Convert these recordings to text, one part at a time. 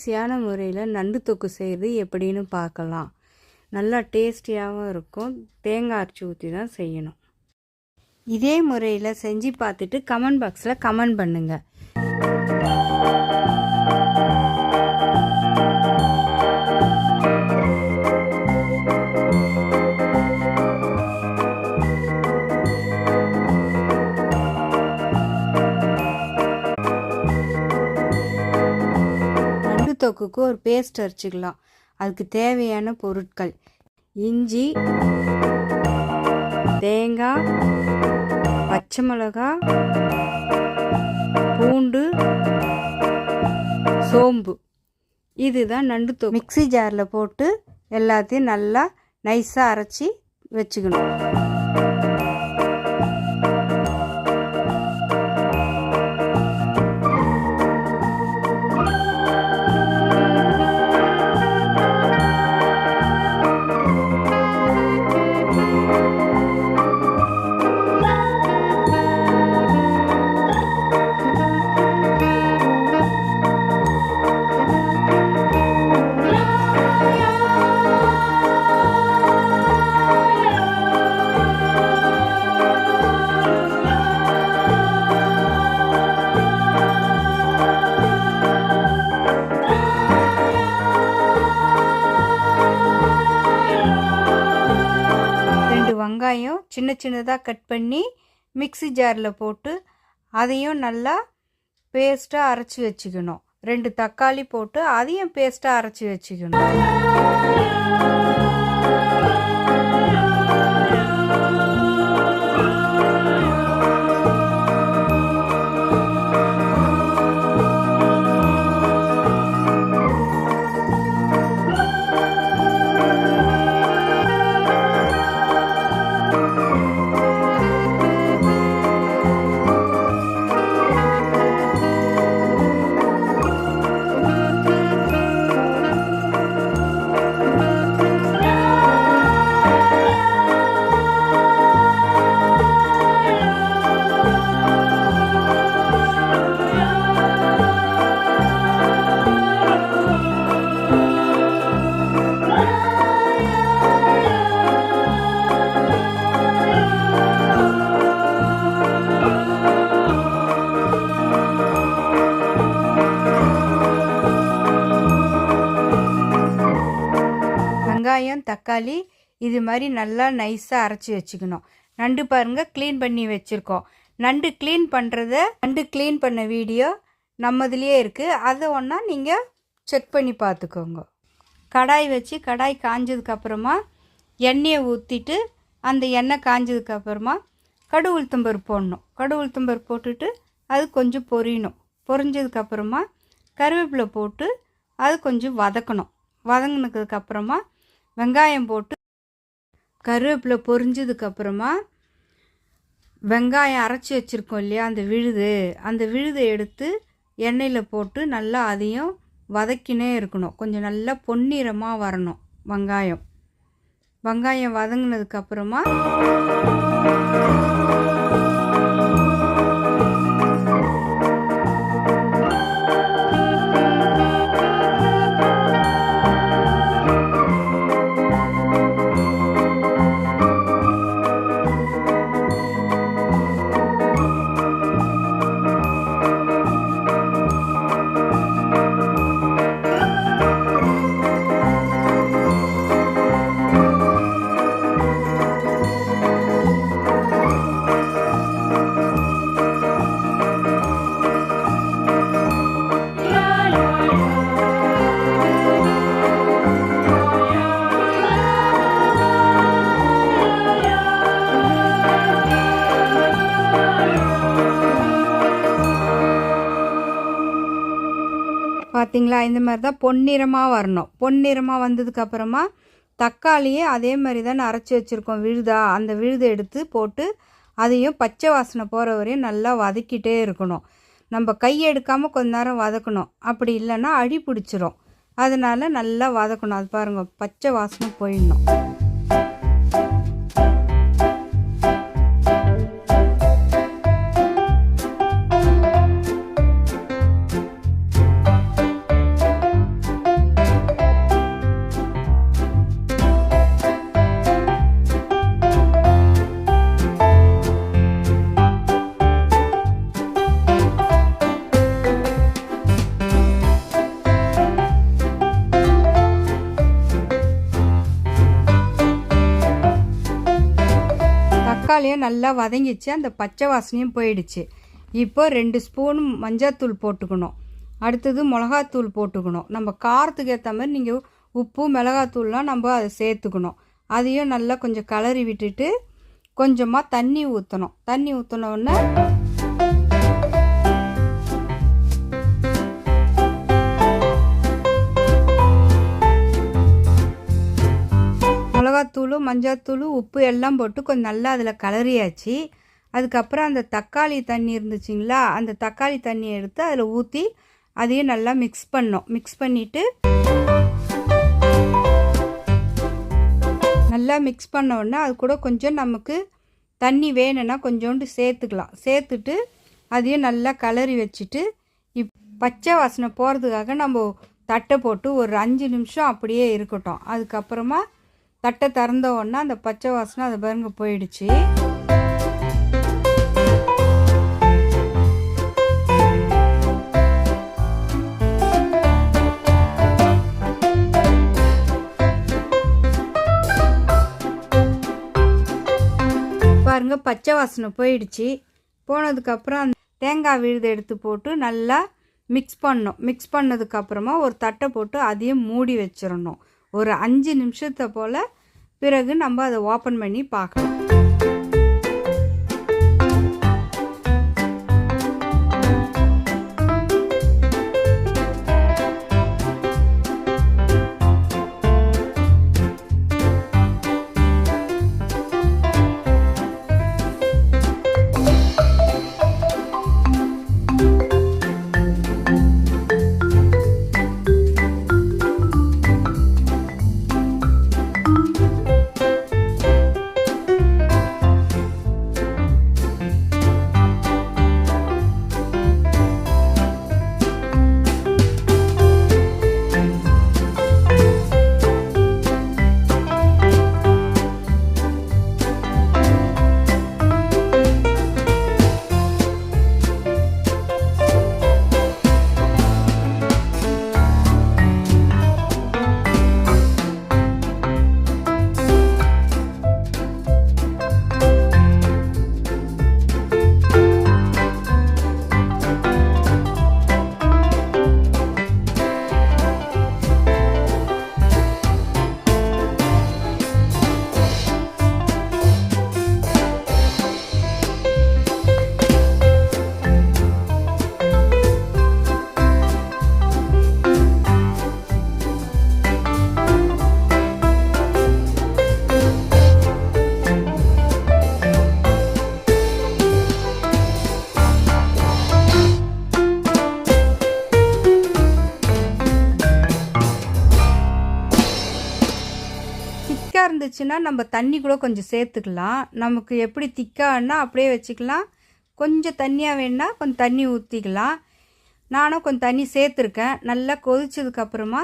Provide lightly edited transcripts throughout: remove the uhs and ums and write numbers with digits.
ஈஸியான முறையில் நண்டு தொக்கு செய்கிறது எப்படின்னு பார்க்கலாம். நல்லா டேஸ்டியாகவும் இருக்கும். தேங்காய் அரைச்சி ஊற்றி தான் செய்யணும். இதே முறையில் செஞ்சு பார்த்துட்டு கமெண்ட் பாக்ஸில் கமெண்ட் பண்ணுங்கள். தொக்குக்கு ஒரு பேஸ்ட் அரைச்சிக்கலாம். அதுக்கு தேவையான பொருட்கள்: இஞ்சி, தேங்காய், பச்சை மிளகாய், பூண்டு, சோம்பு. இதுதான் நண்டு தொக்கு. மிக்ஸி ஜாரில் போட்டு எல்லாத்தையும் நல்லா நைஸாக அரைச்சி வச்சுக்கணும். வெங்காயம் சின்ன சின்னதாக கட் பண்ணி மிக்ஸி ஜாரில் போட்டு அதையும் நல்லா பேஸ்ட்டாக அரைச்சி வச்சுக்கணும். 2 தக்காளி போட்டு அதையும் பேஸ்ட்டாக அரைச்சி வச்சுக்கணும். வெங்காயம், தக்காளி இது மாதிரி நல்லா நைஸாக அரைச்சி வச்சுக்கணும். நண்டு பாருங்கள், க்ளீன் பண்ணி வச்சுருக்கோம். நண்டு க்ளீன் பண்ண வீடியோ நம்மதுலேயே இருக்குது. அதை ஒன்றா நீங்கள் செக் பண்ணி பார்த்துக்கோங்க. கடாய் வச்சு கடாய் காஞ்சதுக்கப்புறமா எண்ணெயை ஊற்றிட்டு அந்த எண்ணெய் காஞ்சதுக்கப்புறமா கடுகு உளுத்தம்பருப்பு போடணும். கடுகு உளுத்தம்பருப்பு போட்டுட்டு அது கொஞ்சம் பொரியணும். பொரிஞ்சதுக்கப்புறமா கருவேப்பிலை போட்டு அது கொஞ்சம் வதக்கணும். வதங்கினதுக்கப்புறமா வெங்காயம் போட்டு கருவேப்பிலை பொரிஞ்சதுக்கப்புறமா வெங்காயம் அரைச்சி வச்சுருக்கோம் இல்லையா, அந்த விழுதை எடுத்து எண்ணெயில் போட்டு நல்லா அதையும் வதக்கினே இருக்கணும். கொஞ்சம் நல்லா பொன்னிறமாக வரணும் வெங்காயம் வதங்கினதுக்கப்புறமா பார்த்தீங்களா, இந்த மாதிரி தான் பொன்னிறமாக வரணும். பொன்னிறமாக வந்ததுக்கப்புறமா தக்காளியே அதே மாதிரி தான் அரைச்சி வச்சுருக்கோம் அந்த விழுதை எடுத்து போட்டு அதையும் பச்சை வாசனை போகிற வரையும் நல்லா வதக்கிட்டே இருக்கணும். நம்ம கை எடுக்காமல் கொஞ்ச நேரம் வதக்கணும். அப்படி இல்லைன்னா அடி பிடிச்சிரும். அதனால் நல்லா வதக்கணும். அது பாருங்கள், பச்சை வாசனை போயிடணும். தக்காளியும் நல்லா வதங்கிச்சு, அந்த பச்சை வாசனையும் போயிடுச்சு. இப்போ 2 ஸ்பூன் மஞ்சள்தூள் போட்டுக்கணும். அடுத்தது மிளகாத்தூள் போட்டுக்கணும். நம்ம காரத்துக்கு ஏற்ற மாதிரி நீங்கள் உப்பு மிளகாத்தூள்லாம் நம்ம அதை சேர்த்துக்கணும். அதையும் நல்லா கொஞ்சம் கலரி விட்டுட்டு கொஞ்சமாக தண்ணி ஊற்றணும். தண்ணி ஊற்றினோடனே மிளகாத்தூள் மஞ்சள்தூள் உப்பு எல்லாம் போட்டு கொஞ்சம் நல்லா அதில் கலரியாச்சு. அதுக்கப்புறம் அந்த தக்காளி தண்ணி இருந்துச்சுங்களா, அந்த தக்காளி தண்ணியை எடுத்து அதில் ஊற்றி அதையும் நல்லா மிக்ஸ் பண்ணோம். மிக்ஸ் பண்ணிவிட்டு நல்லா மிக்ஸ் பண்ண உடனே அது கூட கொஞ்சம் நமக்கு தண்ணி வேணும்னா கொஞ்சோண்டு சேர்த்துக்கலாம். சேர்த்துட்டு அதையும் நல்லா கலரி வச்சுட்டு பச்சை வாசனை போகிறதுக்காக நம்ம தட்டை போட்டு ஒரு 5 நிமிஷம் அப்படியே இருக்கட்டும். அதுக்கப்புறமா தட்டை திறந்த உடனே அந்த பச்சை வாசனை அது பாருங்க போயிடுச்சு. பாருங்க பச்சை வாசனை போயிடுச்சு. போனதுக்கப்புறம் அந்த தேங்காய் விழுதை எடுத்து போட்டு நல்லா மிக்ஸ் பண்ணோம். மிக்ஸ் பண்ணதுக்கப்புறமா ஒரு தட்டை போட்டு அதையும் மூடி வச்சிடணும் ஒரு 5 நிமிஷத்தை போல். பிறகு நம்ம அதை ஓப்பன் பண்ணி பார்க்கலாம். திக்காக இருந்துச்சுன்னா நம்ம தண்ணி கூட கொஞ்சம் சேர்த்துக்கலாம். நமக்கு எப்படி திக்காகனா அப்படியே வச்சுக்கலாம். கொஞ்சம் தண்ணியாக வேணுன்னா கொஞ்சம் தண்ணி ஊற்றிக்கலாம். நானும் கொஞ்சம் தண்ணி சேர்த்துருக்கேன். நல்லா கொதிச்சதுக்கப்புறமா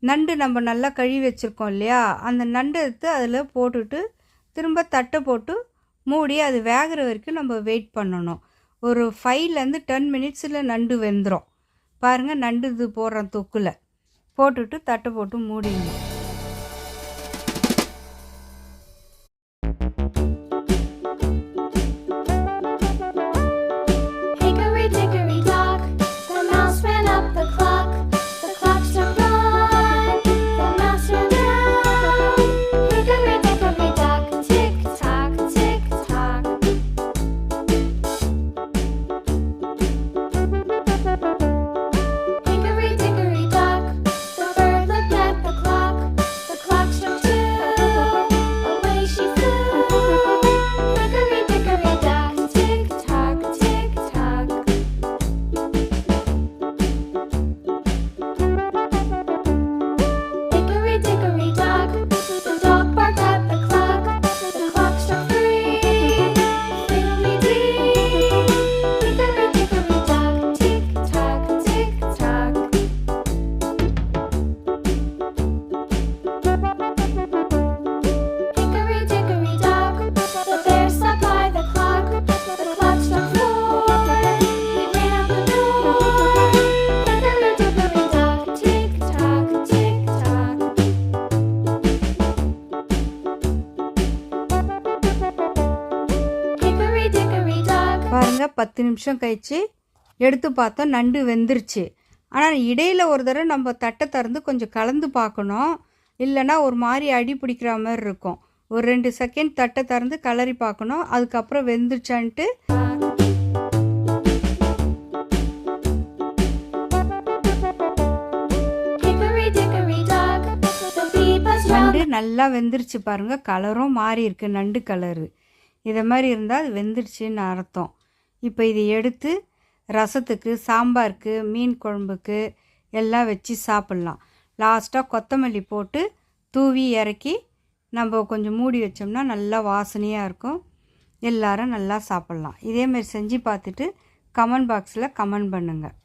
நண்டு நம்ம நல்லா கழுவி வச்சுருக்கோம் இல்லையா, அந்த நண்டு எடுத்து அதில் போட்டுட்டு திரும்ப தட்டை போட்டு மூடி அது வேகிற வரைக்கும் நம்ம வெயிட் பண்ணணும். ஒரு 5லேருந்து 10 மினிட்ஸில் நண்டு வெந்துடும். பாருங்கள், நண்டு இது போடுறோம் தொக்கில் போட்டுட்டு தட்டை போட்டு மூடிடணும். பாருங்கள் 10 நிமிஷம் கழிச்சு எடுத்து பார்த்தோம், நண்டு வெந்துருச்சு. ஆனால் இடையில் ஒரு தடவை நம்ம தட்டை திறந்து கொஞ்சம் கலந்து பார்க்கணும், இல்லைன்னா ஒரு மாதிரி அடி பிடிக்கிற மாதிரி இருக்கும். ஒரு 2 செகண்ட் தட்டை திறந்து கலரி பார்க்கணும், அதுக்கப்புறம் வெந்துருச்சான்ட்டு. நண்டு நல்லா வெந்துருச்சு பாருங்கள், கலரும் மாறி இருக்கு, நண்டு கலரு. இதை மாதிரி இருந்தால் அது வெந்துருச்சுன்னு அர்த்தம். இப்போ இதை எடுத்து ரசத்துக்கு, சாம்பாருக்கு, மீன் குழம்புக்கு எல்லாம் வச்சு சாப்பிட்லாம். லாஸ்ட்டாக கொத்தமல்லி போட்டு தூவி இறக்கி நம்ம கொஞ்சம் மூடி வச்சோம்னா நல்லா வாசனையாக இருக்கும். எல்லாரும் நல்லா சாப்பிட்லாம். இதேமாரி செஞ்சு பார்த்துட்டு கமெண்ட் பாக்ஸில் கமெண்ட் பண்ணுங்கள்.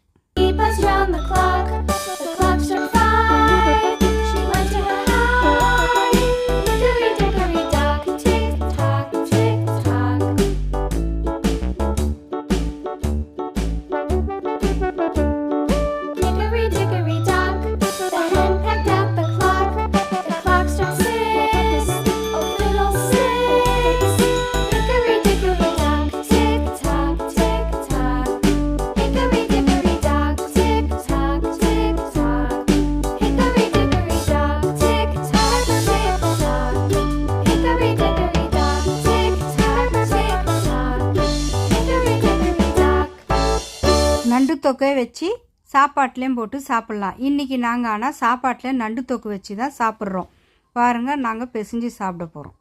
நண்டு தொக்கை வச்சு சாப்பாட்லேயும் போட்டு சாப்பிட்லாம். இன்றைக்கி நாங்கள் ஆனால் சாப்பாட்டில் நண்டு தொக்கு வச்சு தான் சாப்பிட்றோம். பாருங்கள், நாங்கள் பிசைஞ்சு சாப்பிட போகிறோம்.